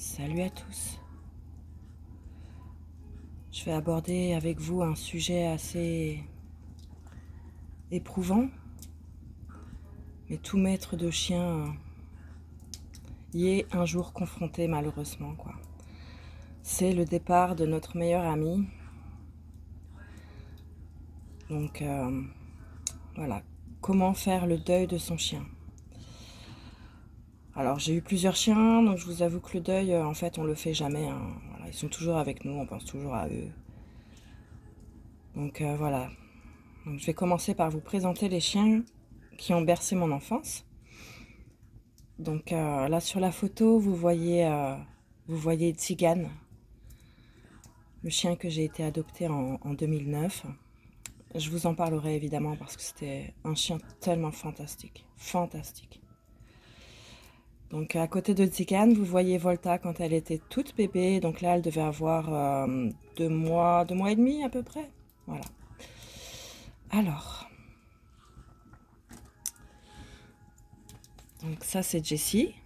Salut à tous. Je vais aborder avec vous un sujet assez éprouvant, mais tout maître de chien y est un jour confronté malheureusement, quoi. C'est le départ de notre meilleur ami. Donc voilà, comment faire le deuil de son chien. Alors j'ai eu plusieurs chiens, donc je vous avoue que le deuil, en fait, on le fait jamais, hein. Voilà, ils sont toujours avec nous, on pense toujours à eux. Donc voilà. Donc, je vais commencer par vous présenter les chiens qui ont bercé mon enfance. Donc là sur la photo, vous voyez Tzigane, le chien que j'ai été adopté en 2009. Je vous en parlerai évidemment parce que c'était un chien tellement fantastique, fantastique. Donc à côté de Tzigane, vous voyez Volta quand elle était toute bébé. Donc là, elle devait avoir 2 mois et demi à peu près. Voilà. Alors, donc ça c'est Jessie.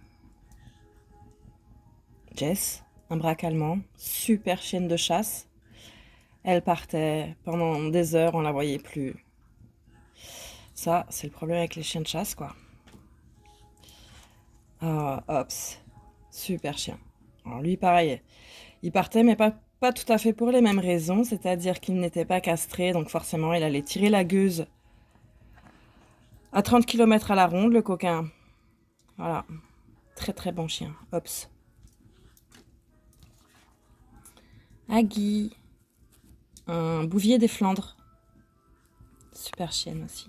Jess, un braque allemand, super chienne de chasse. Elle partait pendant des heures, on la voyait plus. Ça, c'est le problème avec les chiens de chasse, quoi. Ah, Ops, super chien. Alors lui, pareil, il partait, mais pas tout à fait pour les mêmes raisons, c'est-à-dire qu'il n'était pas castré, donc forcément, il allait tirer la gueuse à 30 km à la ronde, le coquin. Voilà, très très bon chien. Ops. Agui, un bouvier des Flandres. Super chienne aussi.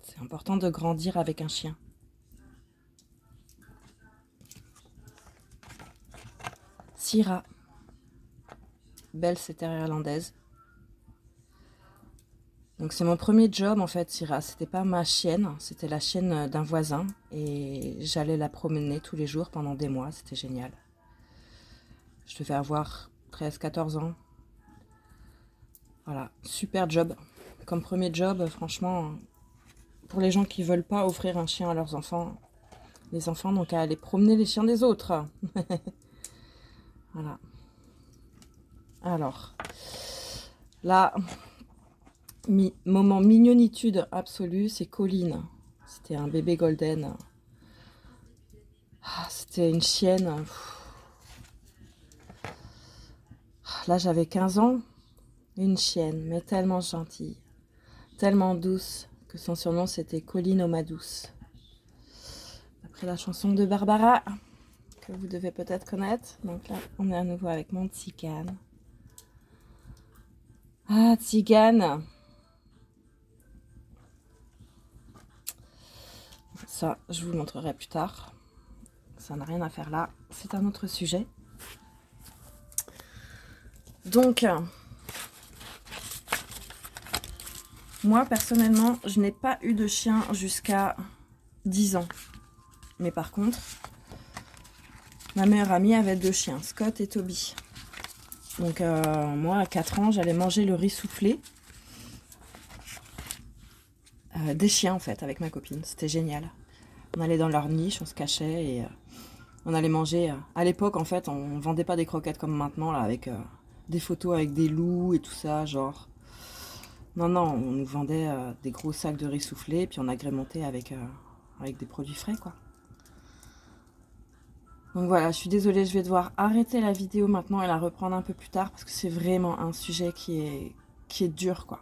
C'est important de grandir avec un chien. Syrah, belle setter irlandaise. Donc c'est mon premier job en fait, Syrah. C'était pas ma chienne, c'était la chienne d'un voisin. Et j'allais la promener tous les jours pendant des mois, c'était génial. Je devais avoir 13-14 ans. Voilà, super job. Comme premier job, franchement, pour les gens qui veulent pas offrir un chien à leurs enfants, les enfants n'ont qu'à aller promener les chiens des autres. Voilà. Alors, là, moment mignonitude absolue, c'est Colline. C'était un bébé golden. C'était une chienne. Là, j'avais 15 ans. Une chienne, mais tellement gentille, tellement douce, que son surnom, c'était Colline au douce. Après la chanson de Barbara, que vous devez peut-être connaître. Donc là, on est à nouveau avec mon Tzigane. Ah, Tzigane. Ça, je vous le montrerai plus tard. Ça n'a rien à faire là. C'est un autre sujet. Donc, moi, personnellement, je n'ai pas eu de chien jusqu'à 10 ans. Mais par contre, ma meilleure amie avait 2 chiens, Scott et Toby. Donc, moi, à 4 ans, j'allais manger le riz soufflé. Des chiens, en fait, avec ma copine. C'était génial. On allait dans leur niche, on se cachait et on allait manger. À l'époque, en fait, on vendait pas des croquettes comme maintenant, là, avec des photos avec des loups et tout ça, genre. Non, non, on nous vendait des gros sacs de riz soufflé, puis on agrémentait avec des produits frais, quoi. Donc voilà, je suis désolée, je vais devoir arrêter la vidéo maintenant et la reprendre un peu plus tard, parce que c'est vraiment un sujet qui est dur, quoi.